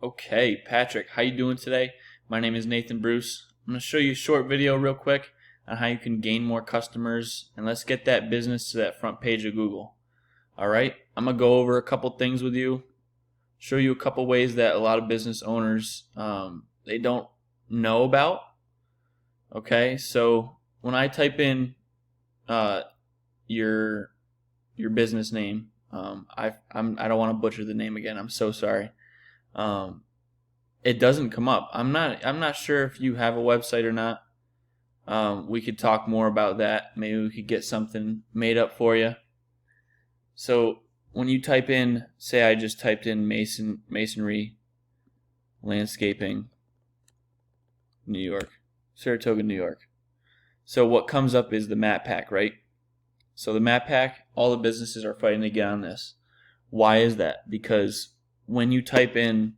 Okay, Patrick, how you doing today? My name is Nathan Bruce. I'm going to show you a short video real quick on how you can gain more customers, and let's get that business to that front page of Google. Alright, I'm going to go over a couple things with you, show you a couple ways that a lot of business owners, they don't know about. Okay, so when I type in your business name, I don't want to butcher the name again. I'm so sorry. It doesn't come up. I'm not sure if you have a website or not. We could talk more about that. Maybe we could get something made up for you. So when you type in, say I just typed in Masonry, Landscaping, New York, Saratoga, New York. So what comes up is the map pack, right? So the map pack, all the businesses are fighting to get on this. Why is that? Because when you type in,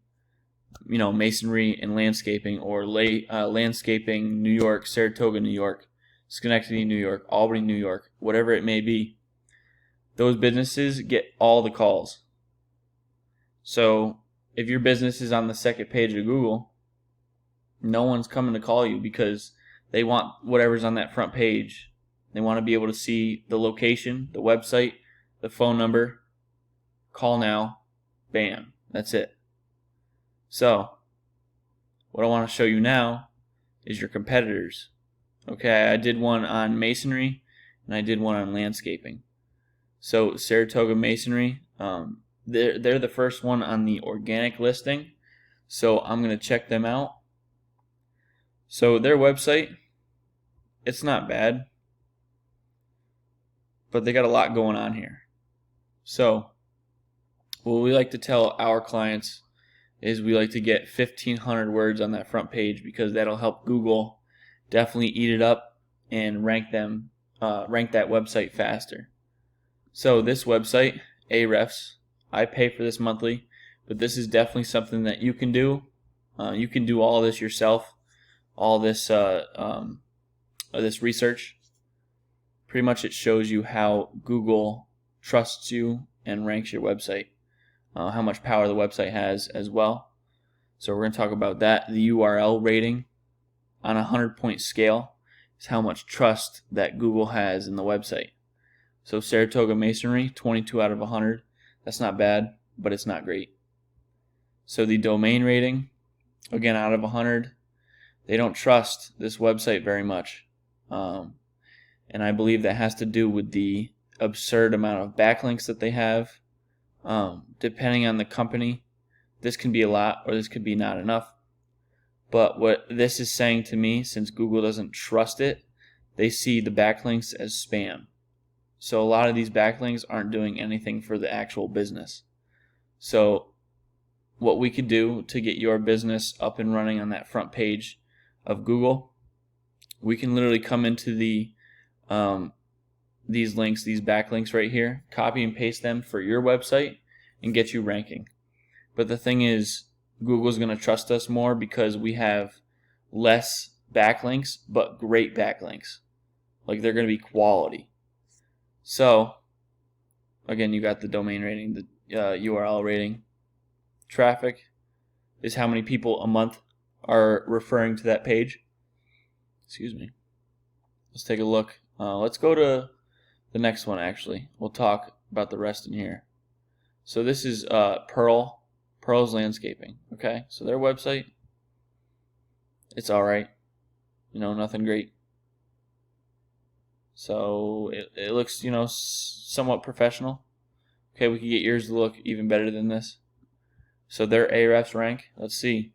Masonry and Landscaping, or Landscaping New York, Saratoga, New York, Schenectady, New York, Albany, New York, whatever it may be, those businesses get all the calls. So if your business is on the second page of Google, no one's coming to call you because they want whatever's on that front page. They want to be able to see the location, the website, the phone number, call now, bam, that's it. So what I want to show you now is your competitors. Okay, I did one on masonry and I did one on landscaping. So Saratoga Masonry, they're the first one on the organic listing. So I'm going to check them out. So their website, it's not bad, but they got a lot going on here. So what we like to tell our clients is we like to get 1,500 words on that front page, because that'll help Google definitely eat it up and rank that website faster. So this website, Ahrefs, I pay for this monthly, but this is definitely something that you can do. You can do all this yourself, all this this research. Pretty much it shows you how Google trusts you and ranks your website, how much power the website has as well. So we're going to talk about that. The URL rating on a 100-point scale is how much trust that Google has in the website. So Saratoga Masonry, 22 out of 100. That's not bad, but it's not great. So the domain rating, again, out of 100. They don't trust this website very much. And I believe that has to do with the absurd amount of backlinks that they have. Depending on the company, this can be a lot or this could be not enough. But what this is saying to me, since Google doesn't trust it, they see the backlinks as spam. So a lot of these backlinks aren't doing anything for the actual business. So what we could do to get your business up and running on that front page of Google, we can literally come into these links, these backlinks right here, copy and paste them for your website and get you ranking. But the thing is, Google's going to trust us more because we have less backlinks, but great backlinks. Like, they're going to be quality. So, again, you got the domain rating, the URL rating. Traffic is how many people a month are referring to that page. Excuse me. Let's take a look. Let's go to the next one, actually. We'll talk about the rest in here. So this is Pearl's Landscaping. Okay, so their website, it's alright. Nothing great. So it looks, somewhat professional. Okay, we could get yours to look even better than this. So their Ahrefs rank, let's see.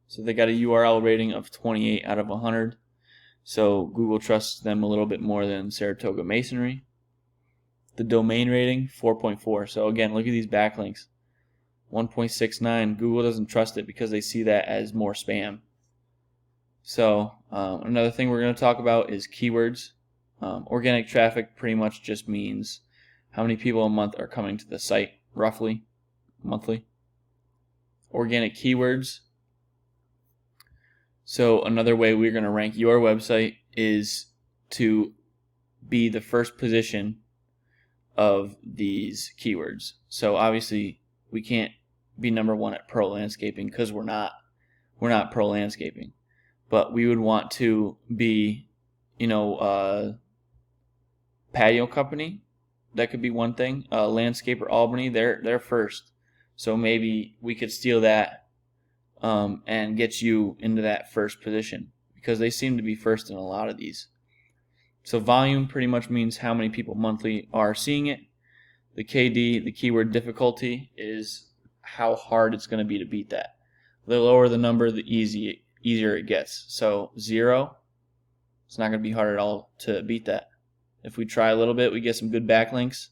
So they got a URL rating of 28 out of 100. So Google trusts them a little bit more than Saratoga Masonry. The domain rating, 4.4. So again, look at these backlinks. 1.69. Google doesn't trust it because they see that as more spam. So another thing we're going to talk about is keywords. Organic traffic pretty much just means how many people a month are coming to the site, roughly, monthly. Organic keywords. So another way we're going to rank your website is to be the first position of these keywords. So obviously we can't be number one at pro landscaping, because we're not pro landscaping. But we would want to be, patio company. That could be one thing. Landscaper Albany, they're first. So maybe we could steal that and get you into that first position, because they seem to be first in a lot of these. So volume pretty much means how many people monthly are seeing it. The KD, the keyword difficulty, is how hard it's going to be to beat that. The lower the number, the easier it gets. So 0, it's not going to be hard at all to beat that. If we try a little bit, we get some good backlinks,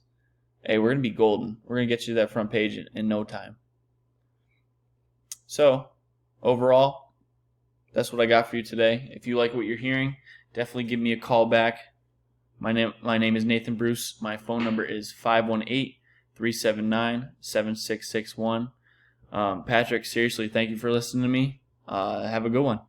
hey, we're going to be golden. We're going to get you to that front page in no time. So overall, that's what I got for you today. If you like what you're hearing, definitely give me a call back. My name is Nathan Bruce. My phone number is 518-379-7661. Patrick, seriously, thank you for listening to me. Have a good one.